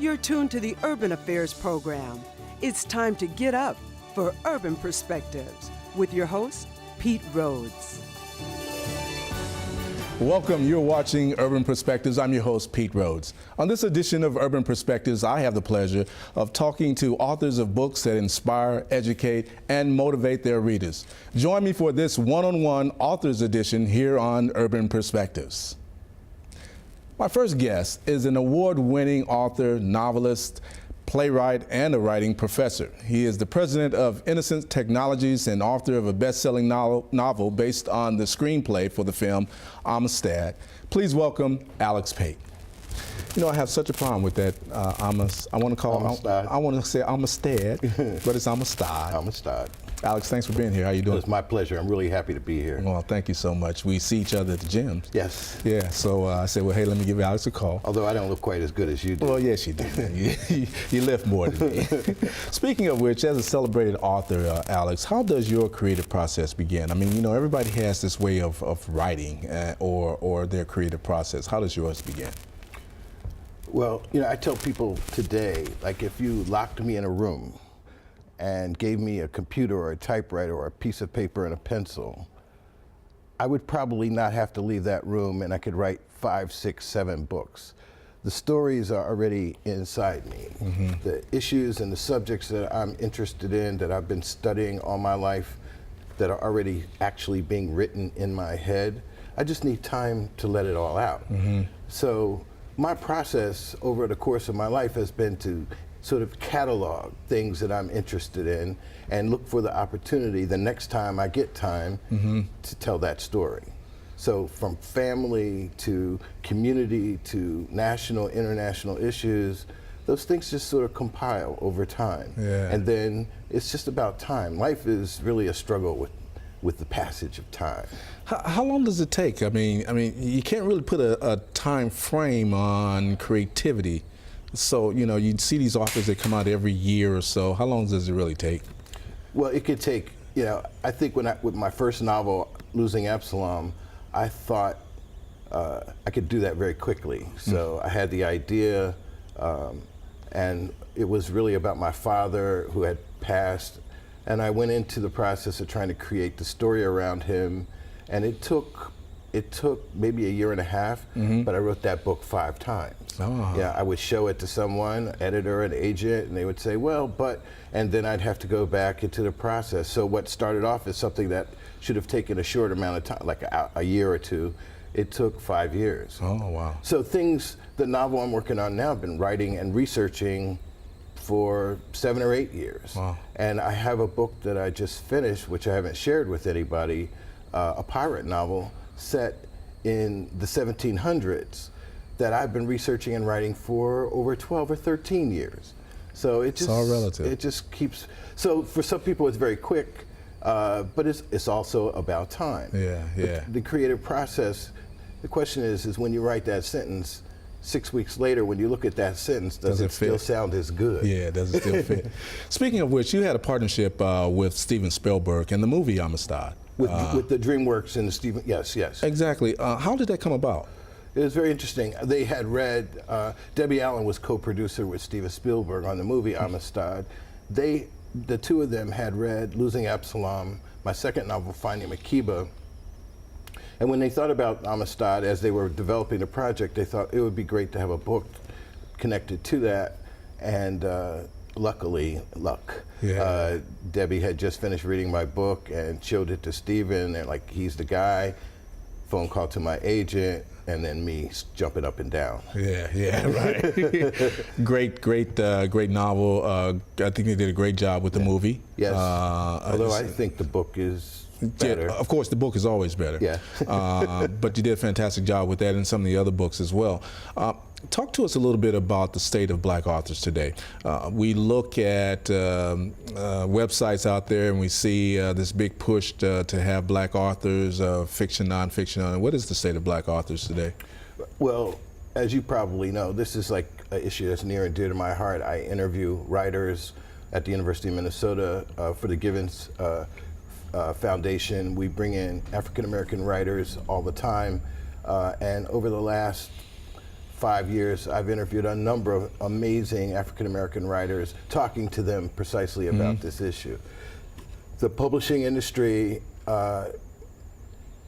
You're tuned to the Urban Affairs program. It's time to get up for Urban Perspectives with your host, Pete Rhodes. Welcome, you're watching Urban Perspectives. I'm your host, Pete Rhodes. On this edition of Urban Perspectives, I have the pleasure of talking to authors of books that inspire, educate, and motivate their readers. Join me for this one-on-one authors edition here on Urban Perspectives. My first guest is an award-winning author, novelist, playwright, and a writing professor. He is the president of Innocent Technologies and author of a best-selling novel based on the screenplay for the film Amistad. Please welcome Alex Pate. You know, I have such a problem with that. I want to call Amistad. I want to say Amistad, but it's Amistad. Amistad. Alex, thanks for being here. How you doing? It's my pleasure. I'm really happy to be here. Well, thank you so much. We see each other at the gyms. Yes. Yeah, so I said, well, hey, let me give Alex a call. Although I don't look quite as good as you do. Well, yes, you do. you lift more than me. Speaking of which, as a celebrated author, Alex, how does your creative process begin? I mean, you know, everybody has this way of writing or their creative process. How does yours begin? Well, you know, I tell people today, like if you locked me in a room and gave me a computer or a typewriter or a piece of paper and a pencil, I would probably not have to leave that room and I could write 5, 6, 7 books. The stories are already inside me. Mm-hmm. The issues and the subjects that I'm interested in, that I've been studying all my life, that are already actually being written in my head, I just need time to let it all out. Mm-hmm. So my process over the course of my life has been to sort of catalog things that I'm interested in and look for the opportunity the next time I get time to tell that story. So from family to community to national, international issues, those things just sort of compile over time. Yeah. And then it's just about time. Life is really a struggle with the passage of time. How long does it take? I mean, you can't really put a time frame on creativity. So, you know, you see these authors that come out every year or so. How long does it really take? Well, it could take, you know, I think with my first novel, Losing Absalom, I thought I could do that very quickly. So I had the idea, and it was really about my father who had passed. And I went into the process of trying to create the story around him. And it took maybe a year and a half, but I wrote that book 5 times. Oh. Yeah, I would show it to someone, editor, an agent, and they would say, well, and then I'd have to go back into the process. So what started off as something that should have taken a short amount of time, like a year or two, it took 5 years. Oh, wow. So the novel I'm working on now, I've been writing and researching for 7 or 8 years. Wow. And I have a book that I just finished, which I haven't shared with anybody, a pirate novel set in the 1700s that I've been researching and writing for over 12 or 13 years. So it's all relative. It just keeps, so for some people it's very quick, but it's also about time. Yeah, yeah. The creative process, the question is when you write that sentence, 6 weeks later, when you look at that sentence, does it still sound as good? Yeah, does it still fit? Speaking of which, you had a partnership with Steven Spielberg in the movie Amistad. With the DreamWorks and the Steven, yes. Exactly. How did that come about? It was very interesting. They had read, Debbie Allen was co-producer with Steven Spielberg on the movie Amistad. The two of them had read Losing Absalom, my second novel, Finding Makeba. And when they thought about Amistad as they were developing the project, they thought it would be great to have a book connected to that. And luckily, Debbie had just finished reading my book and showed it to Steven, and like, he's the guy. Phone call to my agent, and then me jumping up and down. Yeah, right. Great novel. I think they did a great job with the movie. Yes. Although I think the book is better. Of course, the book is always better. Yeah. But you did a fantastic job with that and some of the other books as well. Talk to us a little bit about the state of black authors today. We look at websites out there and we see this big push to have black authors, fiction, nonfiction. What is the state of black authors today? Well, as you probably know, this is like an issue that's near and dear to my heart. I interview writers at the University of Minnesota for the Givens Foundation. We bring in African American writers all the time. And over the last 5 years, I've interviewed a number of amazing African American writers, talking to them precisely about this issue. The publishing industry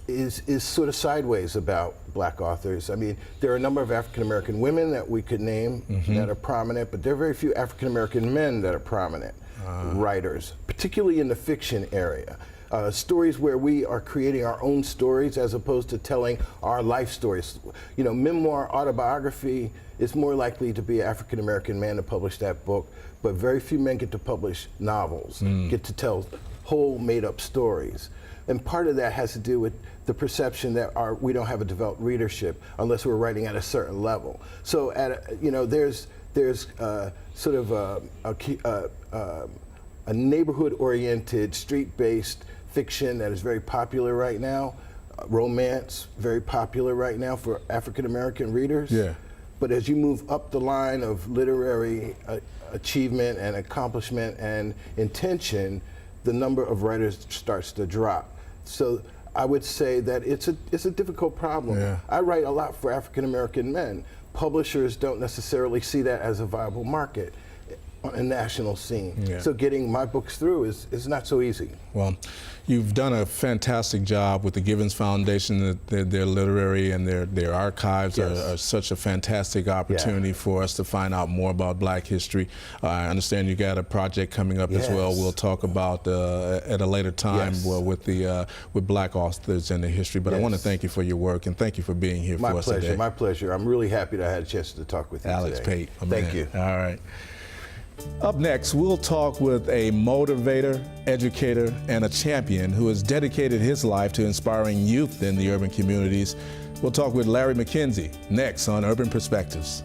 is sort of sideways about black authors. I mean, there are a number of African American women that we could name that are prominent, but there are very few African American men that are prominent writers, particularly in the fiction area. Stories where we are creating our own stories as opposed to telling our life stories. You know, memoir, autobiography, it's more likely to be an African American man to publish that book, but very few men get to publish novels, get to tell whole made up stories. And part of that has to do with the perception that we don't have a developed readership unless we're writing at a certain level. So there's sort of a neighborhood-oriented, street-based fiction that is very popular right now. Romance, very popular right now for African American readers. Yeah. But as you move up the line of literary achievement and accomplishment and intention, the number of writers starts to drop. So I would say that it's a difficult problem. Yeah. I write a lot for African American men. Publishers don't necessarily see that as a viable market on a national scene. Yeah. So getting my books through is not so easy. Well, you've done a fantastic job with the Givens Foundation. Their literary and their archives are such a fantastic opportunity for us to find out more about Black history. I understand you got a project coming up as well. We'll talk about at a later time with Black authors and their history. But I want to thank you for your work and thank you for being here for us today. My pleasure. I'm really happy that I had a chance to talk with you Alex today. Pate. Thank you. All right. Up next, we'll talk with a motivator, educator, and a champion who has dedicated his life to inspiring youth in the urban communities. We'll talk with Larry McKenzie next on Urban Perspectives.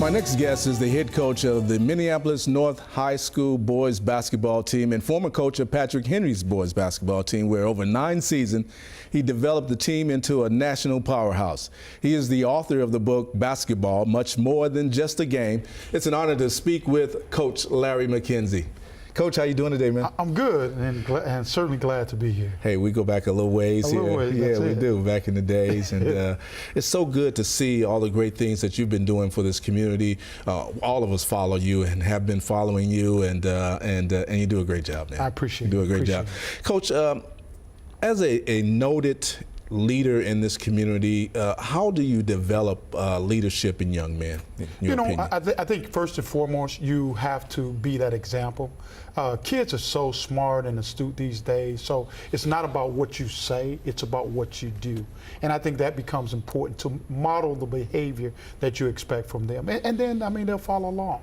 My next guest is the head coach of the Minneapolis North High School boys basketball team and former coach of Patrick Henry's boys basketball team, where over 9 seasons he developed the team into a national powerhouse. He is the author of the book Basketball, Much More Than Just a Game. It's an honor to speak with Coach Larry McKenzie. Coach, how you doing today, man? I'm good, and certainly glad to be here. Hey, we go back a little ways here. Yeah, we do, back in the days. And it's so good to see all the great things that you've been doing for this community. All of us follow you and have been following you, and you do a great job, man. I appreciate it. You do a great job. Coach, as a noted leader in this community, how do you develop leadership in young men? I think first and foremost, you have to be that example. Kids are so smart and astute these days, so it's not about what you say, it's about what you do. And I think that becomes important to model the behavior that you expect from them. And then, I mean, they'll follow along.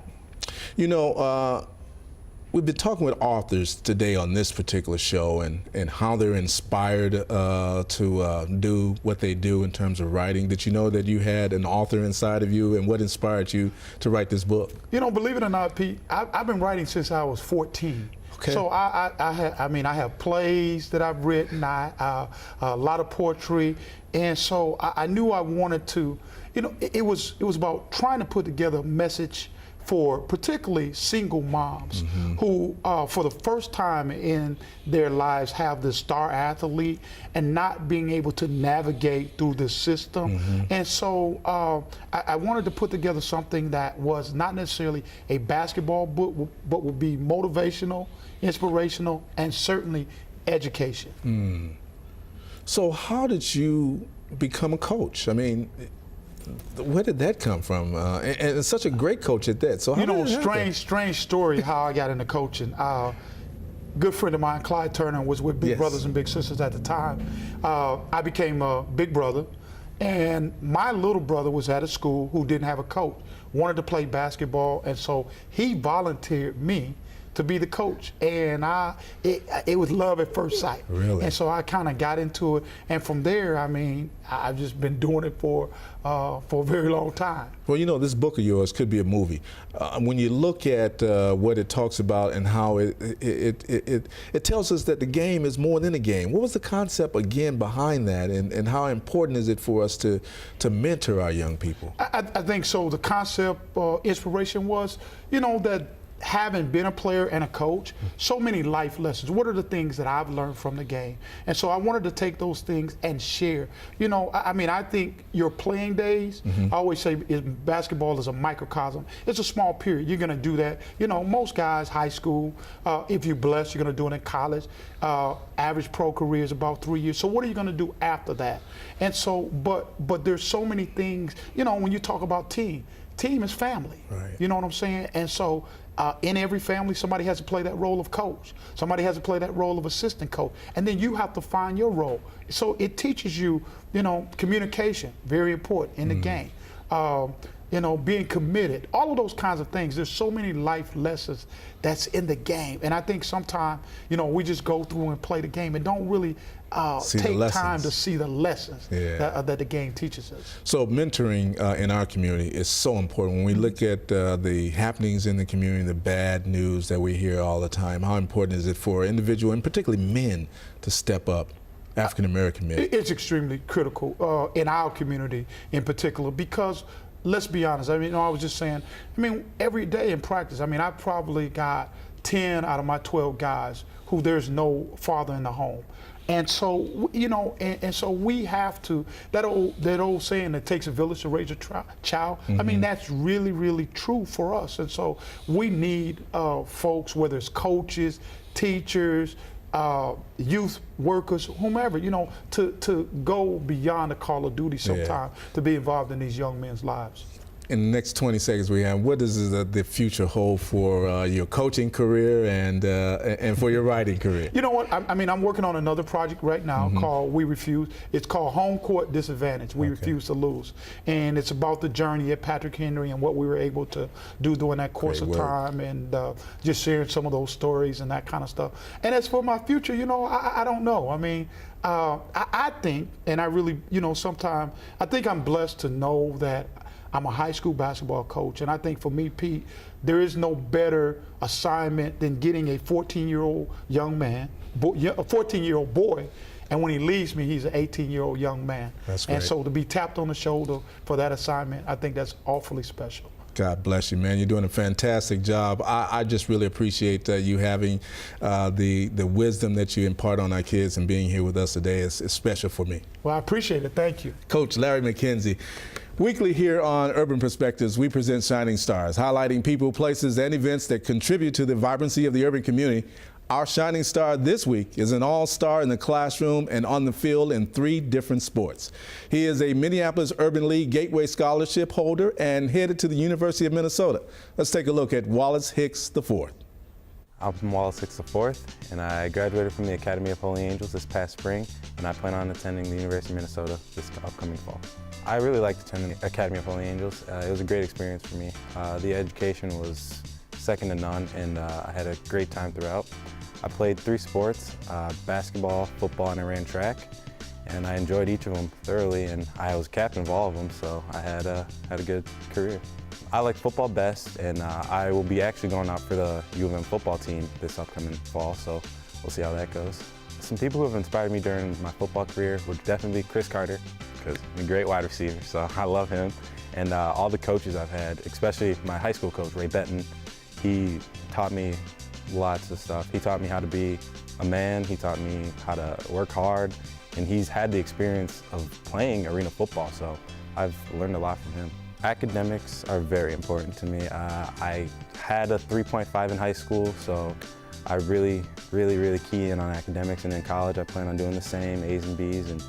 You know, we've been talking with authors today on this particular show and how they're inspired to do what they do in terms of writing. Did you know that you had an author inside of you, and what inspired you to write this book? You know, believe it or not, Pete, I've been writing since I was 14. Okay. So I have plays that I've written, a lot of poetry, and so I knew I wanted to, you know, it was about trying to put together a message for particularly single moms who, for the first time in their lives, have this star athlete and not being able to navigate through the system. And so I wanted to put together something that was not necessarily a basketball book, but would be motivational, inspirational, and certainly education. So how did you become a coach? I mean, where did that come from? And such a great coach at that. So how strange story how I got into coaching. Good friend of mine, Clyde Turner, was with Big Brothers and Big Sisters at the time. I became a big brother, and my little brother was at a school who didn't have a coach, wanted to play basketball, and so he volunteered me to be the coach, and it was love at first sight. Really? And so I kind of got into it, and from there, I mean, I've just been doing it for a very long time. Well, you know, this book of yours could be a movie. When you look at what it talks about and how it tells us that the game is more than a game. What was the concept again behind that, and how important is it for us to mentor our young people? I think so. The concept, inspiration was, you know, that having been a player and a coach, so many life lessons. What are the things that I've learned from the game? And so I wanted to take those things and share. You know, I mean, I think your playing days, I always say basketball is a microcosm. It's a small period. You're going to do that. You know, most guys, high school, if you're blessed, you're going to do it in college. Average pro career is about 3 years. So what are you going to do after that? And so, but there's so many things, you know, when you talk about team is family. Right. You know what I'm saying? And so in every family, somebody has to play that role of coach. Somebody has to play that role of assistant coach. And then you have to find your role. So it teaches you, you know, communication, very important in the game. You know, being committed, all of those kinds of things. There's so many life lessons that's in the game. And I think sometimes, you know, we just go through and play the game and don't really take time to see the lessons that the game teaches us. So mentoring in our community is so important. When we look at the happenings in the community, the bad news that we hear all the time, how important is it for individuals, and particularly men, to step up? African American men. It's extremely critical in our community in particular, because let's be honest. I mean, you know, I was just saying, I mean, every day in practice, I mean, I probably got 10 out of my 12 guys who there's no father in the home. And so, you know, and so we have to, that old saying, it takes a village to raise a child, I mean, that's really, really true for us. And so we need folks, whether it's coaches, teachers, youth workers, whomever, you know, to go beyond the call of duty sometimes, to be involved in these young men's lives. In the next 20 seconds we have, what does the future hold for your coaching career and for your writing career? You know what? I mean, I'm working on another project right now called We Refuse. It's called Home Court Disadvantage. We Refuse to Lose. And it's about the journey at Patrick Henry and what we were able to do during that course of time, and just sharing some of those stories and that kind of stuff. And as for my future, you know, I don't know. I mean, I think, and I really, you know, sometimes I think I'm blessed to know that I'm a high school basketball coach, and I think for me, Pete, there is no better assignment than getting a 14-year-old young man, a 14-year-old boy, and when he leaves me, he's an 18-year-old young man. That's great. And so to be tapped on the shoulder for that assignment, I think that's awfully special. God bless you, man. You're doing a fantastic job. I just really appreciate you having the wisdom that you impart on our kids, and being here with us today is special for me. Well, I appreciate it. Thank you. Coach Larry McKenzie. Weekly here on Urban Perspectives, we present Shining Stars, highlighting people, places, and events that contribute to the vibrancy of the urban community. Our Shining Star this week is an all-star in the classroom and on the field in 3 different sports. He is a Minneapolis Urban League Gateway Scholarship holder and headed to the University of Minnesota. Let's take a look at Wallace Hicks IV. I'm Wallace Hicks IV, and I graduated from the Academy of Holy Angels this past spring, and I plan on attending the University of Minnesota this upcoming fall. I really liked attending the Academy of Holy Angels. It was a great experience for me. The education was second to none, and I had a great time throughout. I played 3 sports, basketball, football, and I ran track, and I enjoyed each of them thoroughly, and I was captain of all of them, so I had a good career. I like football best, and I will be actually going out for the U of M football team this upcoming fall, so we'll see how that goes. Some people who have inspired me during my football career would definitely be Chris Carter, because he's a great wide receiver, so I love him. And all the coaches I've had, especially my high school coach, Ray Benton, he taught me lots of stuff. He taught me how to be a man, he taught me how to work hard, and he's had the experience of playing arena football, so I've learned a lot from him. Academics are very important to me. I had a 3.5 in high school, so I really key in on academics, and in college I plan on doing the same, A's and B's, and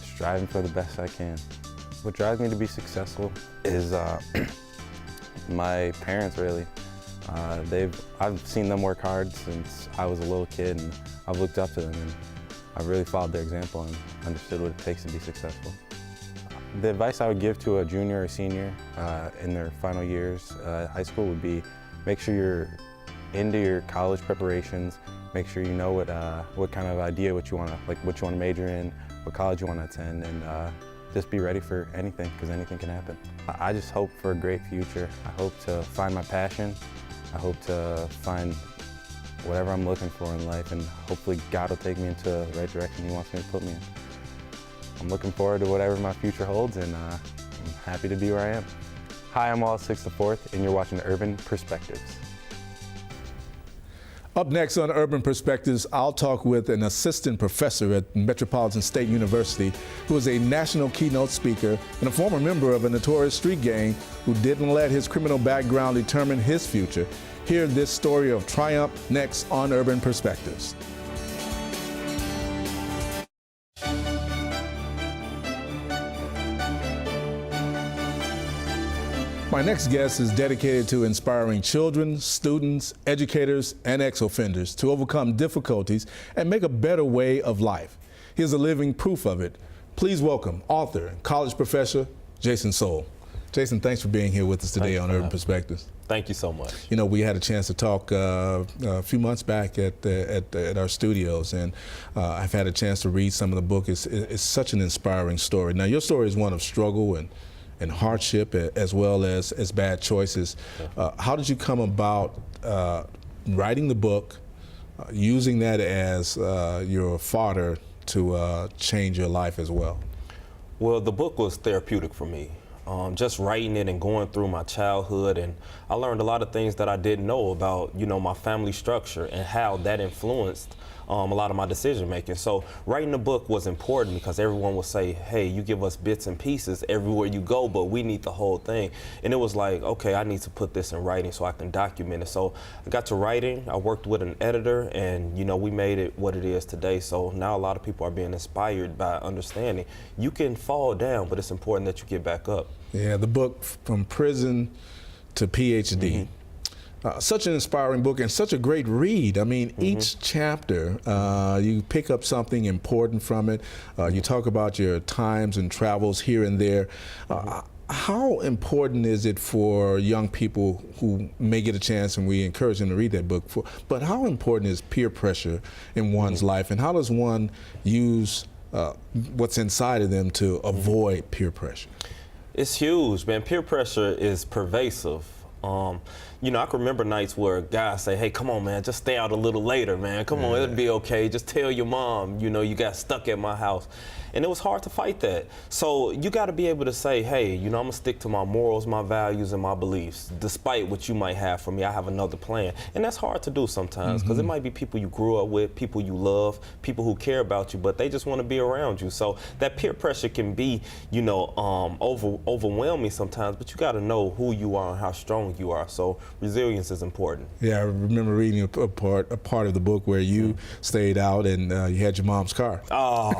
striving for the best I can. What drives me to be successful is my parents, really. I've seen them work hard since I was a little kid, and I've looked up to them, and I've really followed their example and understood what it takes to be successful. The advice I would give to a junior or senior in their final years high school would be make sure you're into your college preparations. Make sure you know what kind of idea, what you want to major in, what college you want to attend, and just be ready for anything, because anything can happen. I just hope for a great future. I hope to find my passion. I hope to find whatever I'm looking for in life, and hopefully God will take me into the right direction He wants me to put me in. I'm looking forward to whatever my future holds, and I'm happy to be where I am. Hi, I'm Wallace Sixth IV, and you're watching Urban Perspectives. Up next on Urban Perspectives, I'll talk with an assistant professor at Metropolitan State University who is a national keynote speaker and a former member of a notorious street gang who didn't let his criminal background determine his future. Hear this story of triumph next on Urban Perspectives. My next guest is dedicated to inspiring children, students, educators, and ex-offenders to overcome difficulties and make a better way of life. He is a living proof of it. Please welcome author and college professor Jason Soule. Jason, thanks for being here with us today on Urban Perspectives. Thank you so much. You know, we had a chance to talk a few months back at our studios, and I've had a chance to read some of the book. It's such an inspiring story. Now, your story is one of struggle and hardship, as well as bad choices. How did you come about writing the book, using that as your fodder to change your life as well? Well, the book was therapeutic for me. Just writing it and going through my childhood, and I learned a lot of things that I didn't know about, my family structure and how that influenced a lot of my decision making. So writing the book was important because everyone would say, hey, you give us bits and pieces everywhere you go, but we need the whole thing. And it was like, okay, I need to put this in writing so I can document it. So I got to writing, I worked with an editor, and we made it what it is today. So now a lot of people are being inspired by understanding you can fall down, but it's important that you get back up. Yeah, the book From Prison to PhD. Such an inspiring book and such a great read. I mean, each chapter, you pick up something important from it. You talk about your times and travels here and there. How important is it for young people who may get a chance, and we encourage them to read that book, but how important is peer pressure in one's life, and how does one use what's inside of them to avoid peer pressure? It's huge, man. Peer pressure is pervasive. I can remember nights where guys say, hey, come on, man, just stay out a little later, man. Come on, it'll be okay. Just tell your mom, you got stuck at my house. And it was hard to fight that. So you got to be able to say, hey, I'm going to stick to my morals, my values, and my beliefs. Despite what you might have for me, I have another plan. And that's hard to do sometimes because it might be people you grew up with, people you love, people who care about you, but they just want to be around you. So that peer pressure can be, overwhelming sometimes, but you got to know who you are and how strong you are. So resilience is important. Yeah, I remember reading a part of the book where you stayed out and you had your mom's car. Oh,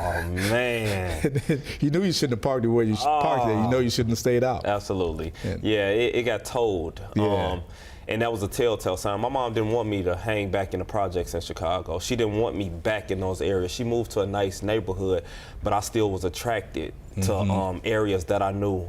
man. You knew you shouldn't have parked it where you parked there. You know you shouldn't have stayed out. Absolutely. It got towed. Yeah. And that was a telltale sign. My mom didn't want me to hang back in the projects in Chicago. She didn't want me back in those areas. She moved to a nice neighborhood, but I still was attracted to areas that I knew,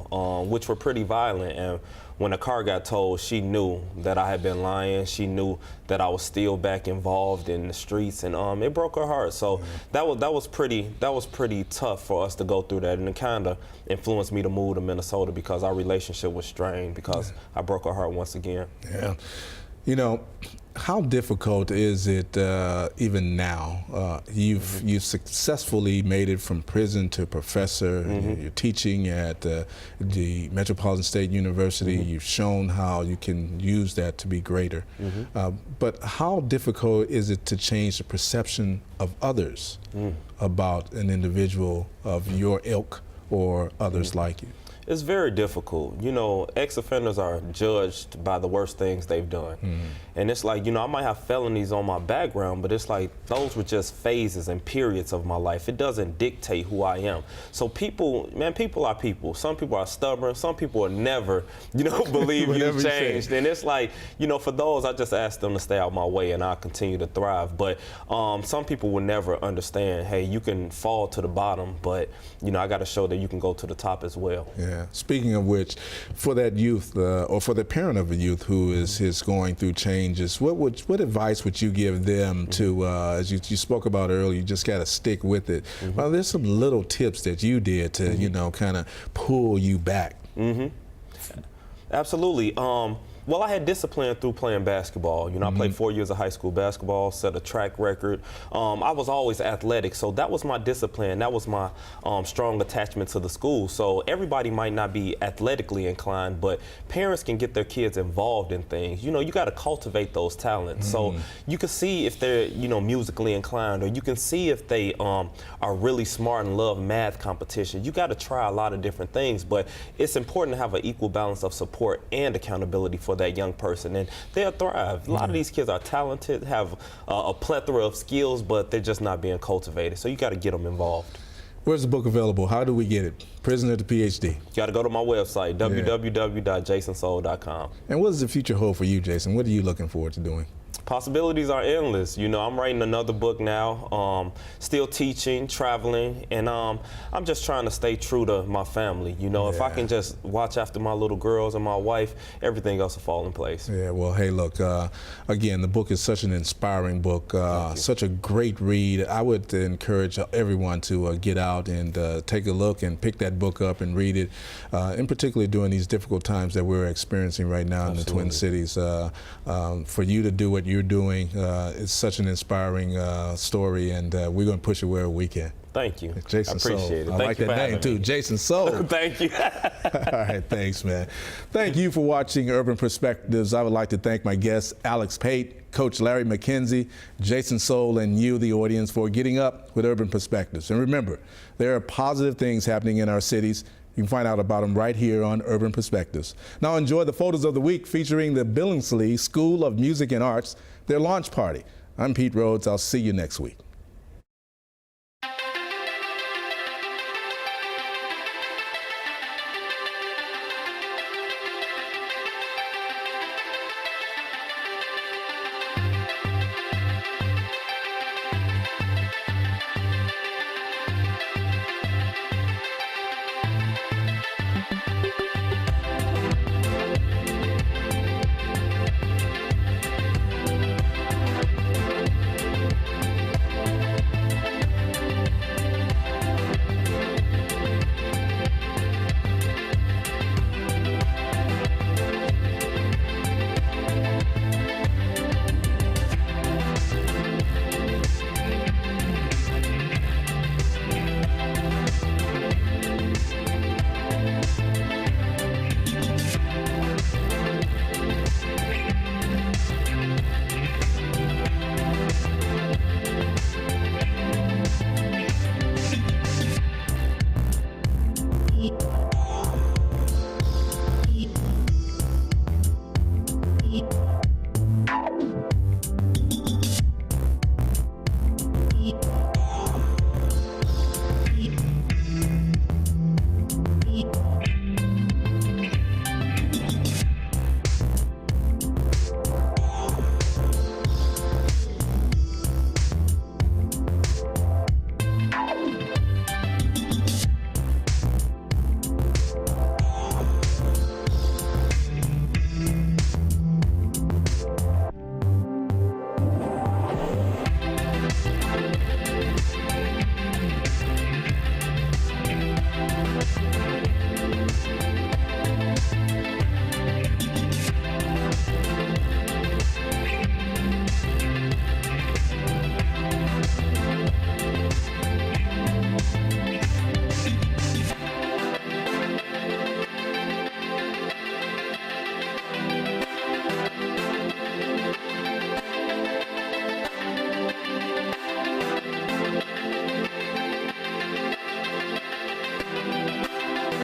which were pretty violent. And when the car got towed, she knew that I had been lying. She knew that I was still back involved in the streets, and it broke her heart. So that was pretty tough for us to go through that, and it kind of influenced me to move to Minnesota because our relationship was strained because I broke her heart once again. Yeah. How difficult is it even now? You've successfully made it from prison to professor. You're teaching at the Metropolitan State University. You've shown how you can use that to be greater. But how difficult is it to change the perception of others about an individual of your ilk or others like you? It's very difficult. Ex-offenders are judged by the worst things they've done. And it's like, I might have felonies on my background, but it's like those were just phases and periods of my life. It doesn't dictate who I am. So people are people. Some people are stubborn. Some people will never, believe you've changed. And it's like, for those, I just ask them to stay out my way and I'll continue to thrive. But some people will never understand, hey, you can fall to the bottom, but, I got to show that you can go to the top as well. Yeah. Yeah. Speaking of which, for that youth or for the parent of a youth who is going through changes, what advice would you give them to, as you spoke about earlier, you just got to stick with it. Well, there's some little tips that you did to, you know, kind of pull you back. Absolutely. Well, I had discipline through playing basketball. You know, I played 4 years of high school basketball, set a track record. I was always athletic, so that was my discipline. That was my strong attachment to the school. So everybody might not be athletically inclined, but parents can get their kids involved in things. You know, you got to cultivate those talents. So you can see if they're, you know, musically inclined, or you can see if they are really smart and love math competition. You got to try a lot of different things, but it's important to have an equal balance of support and accountability for that young person, and they'll thrive. A lot of these kids are talented, have a plethora of skills, but they're just not being cultivated. So you got to get them involved. Where's the book available? How do we get it? Prisoner to PhD. You got to go to my website, www.jasonsoul.com. And what does the future hold for you, Jason? What are you looking forward to doing? Possibilities are endless. You know, I'm writing another book now, still teaching, traveling, and I'm just trying to stay true to my family. You know, if I can just watch after my little girls and my wife, everything else will fall in place. Yeah, well, hey, look, again, the book is such an inspiring book, such a great read. I would encourage everyone to get out and take a look and pick that book up and read it, in particular during these difficult times that we're experiencing right now in the Twin Cities. For you to do what you're doing, it's such an inspiring story, and we're going to push it wherever we can. Thank you. Jason I appreciate Soul. it. I like that name too, Jason Soul. Thank you. All right, thanks, man. Thank you for watching Urban Perspectives. I would like to thank my guests, Alex Pate, Coach Larry McKenzie, Jason Soul, and you, the audience, for getting up with Urban Perspectives. And remember, there are positive things happening in our cities. You can find out about them right here on Urban Perspectives. Now enjoy the photos of the week featuring the Billingsley School of Music and Arts, their launch party. I'm Pete Rhodes. I'll see you next week.